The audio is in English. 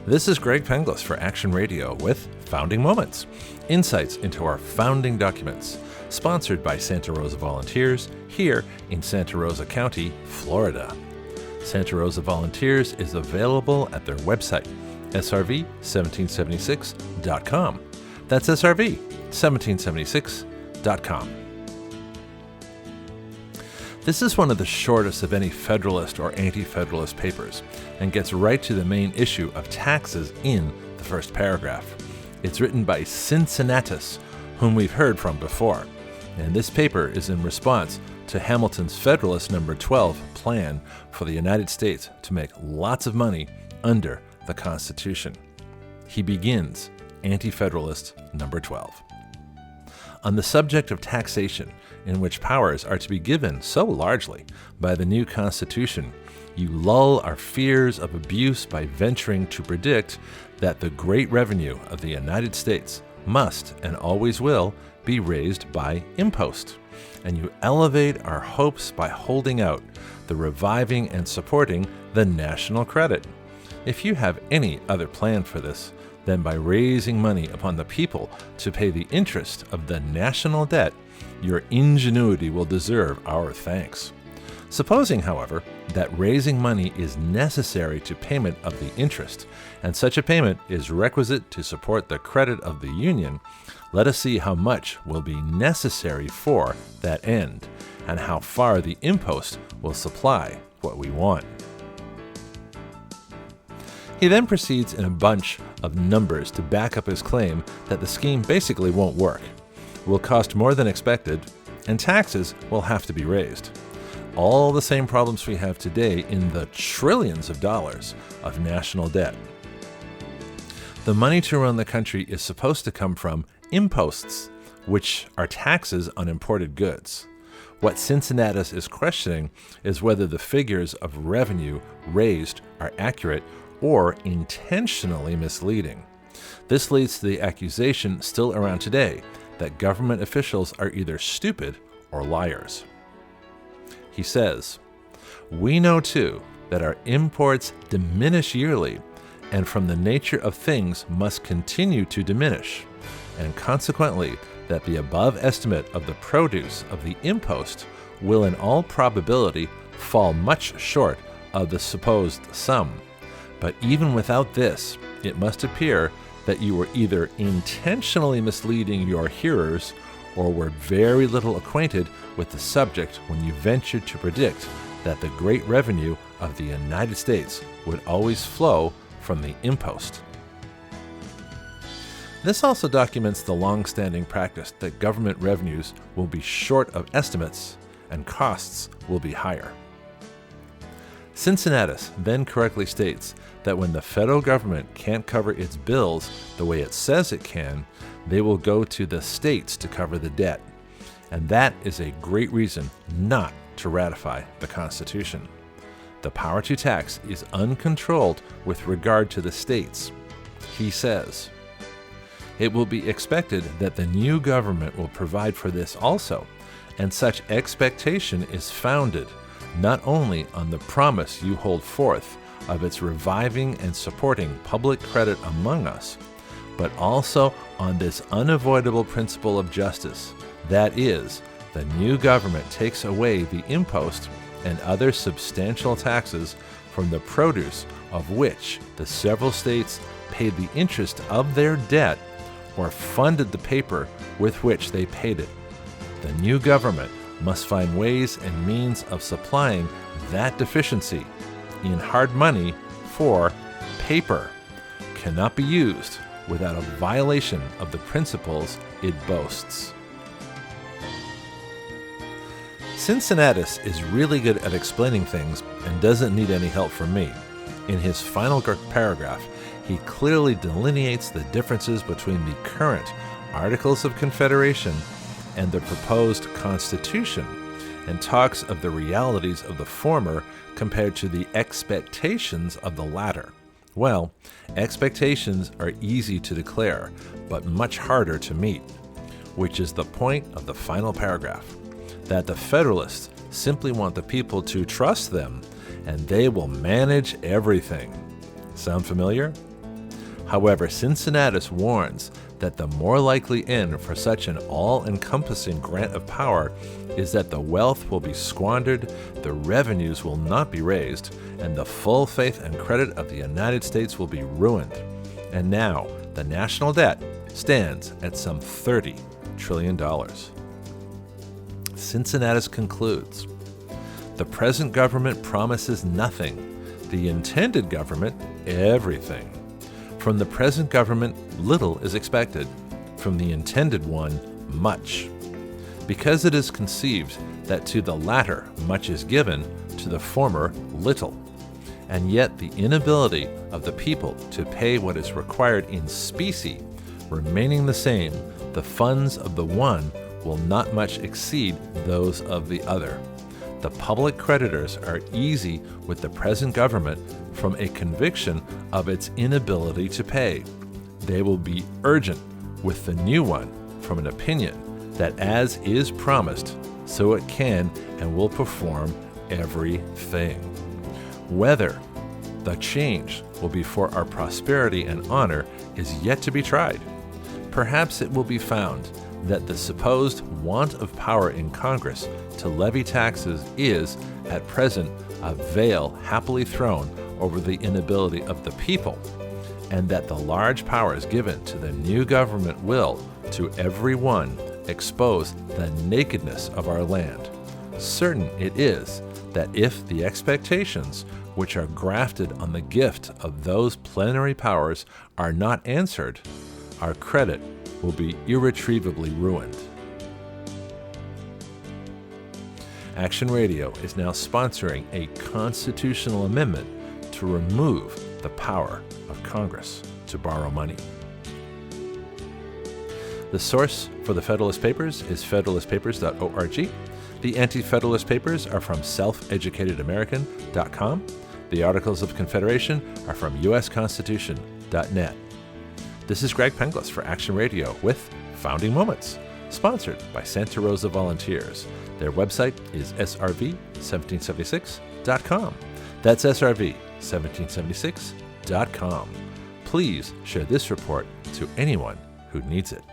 This is Greg Penglis for Action Radio with Founding Moments, insights into our founding documents, sponsored by Santa Rosa Volunteers here in Santa Rosa County, Florida. Santa Rosa Volunteers is available at their website, SRV1776.com. That's SRV1776.com. This is one of the shortest of any Federalist or Anti-Federalist papers and gets right to the main issue of taxes in the first paragraph. It's written by Cincinnatus, whom we've heard from before, and this paper is in response to Hamilton's Federalist No. 12 plan for the United States to make lots of money under the Constitution. He begins Anti-Federalist No. 12. On the subject of taxation, in which powers are to be given so largely by the new Constitution, you lull our fears of abuse by venturing to predict that the great revenue of the United States must and always will be raised by impost, and you elevate our hopes by holding out the reviving and supporting the national credit. If you have any other plan for this than by raising money upon the people to pay the interest of the national debt, your ingenuity will deserve our thanks. Supposing, however, that raising money is necessary to payment of the interest, and such a payment is requisite to support the credit of the Union, let us see how much will be necessary for that end, and how far the impost will supply what we want. He then proceeds in a bunch of numbers to back up his claim that the scheme basically won't work, will cost more than expected, and taxes will have to be raised. All the same problems we have today in the trillions of dollars of national debt. The money to run the country is supposed to come from imposts, which are taxes on imported goods. What Cincinnatus is questioning is whether the figures of revenue raised are accurate or intentionally misleading. This leads to the accusation still around today that government officials are either stupid or liars. He says, "We know too that our imports diminish yearly, and from the nature of things must continue to diminish, and consequently that the above estimate of the produce of the impost will in all probability fall much short of the supposed sum. But even without this, it must appear that you were either intentionally misleading your hearers or were very little acquainted with the subject when you ventured to predict that the great revenue of the United States would always flow from the impost." This also documents the long-standing practice that government revenues will be short of estimates and costs will be higher. Cincinnatus then correctly states that when the federal government can't cover its bills the way it says it can, they will go to the states to cover the debt. And that is a great reason not to ratify the Constitution. The power to tax is uncontrolled with regard to the states. He says, "It will be expected that the new government will provide for this also, and such expectation is founded not only on the promise you hold forth of its reviving and supporting public credit among us, but also on this unavoidable principle of justice, that is, the new government takes away the impost and other substantial taxes from the produce of which the several states paid the interest of their debt or funded the paper with which they paid it. The new government must find ways and means of supplying that deficiency in hard money, for paper cannot be used without a violation of the principles it boasts." Cincinnatus is really good at explaining things and doesn't need any help from me. In his final paragraph, he clearly delineates the differences between the current Articles of Confederation and the proposed Constitution, and talks of the realities of the former compared to the expectations of the latter. Well, expectations are easy to declare, but much harder to meet, which is the point of the final paragraph, that the Federalists simply want the people to trust them, and they will manage everything. Sound familiar? However, Cincinnatus warns that the more likely end for such an all-encompassing grant of power is that the wealth will be squandered, the revenues will not be raised, and the full faith and credit of the United States will be ruined. And now, the national debt stands at some $30 trillion. Cincinnatus concludes, "The present government promises nothing, the intended government everything. From the present government little is expected, from the intended one much. Because it is conceived that to the latter much is given, to the former little. And yet the inability of the people to pay what is required in specie remaining the same, the funds of the one will not much exceed those of the other. The public creditors are easy with the present government from a conviction of its inability to pay. They will be urgent with the new one from an opinion that as is promised, so it can and will perform everything. Whether the change will be for our prosperity and honor is yet to be tried. Perhaps it will be found that the supposed want of power in Congress to levy taxes is, at present, a veil happily thrown over the inability of the people, and that the large powers given to the new government will, to every one, expose the nakedness of our land. Certain it is that if the expectations which are grafted on the gift of those plenary powers are not answered, our credit will be irretrievably ruined." Action Radio is now sponsoring a constitutional amendment to remove the power of Congress to borrow money. The source for the Federalist Papers is federalistpapers.org. The Anti-Federalist Papers are from selfeducatedamerican.com. The Articles of Confederation are from usconstitution.net. This is Greg Penglis for Action Radio with Founding Moments, sponsored by Santa Rosa Volunteers. Their website is srv1776.com. That's srv1776.com. Please share this report to anyone who needs it.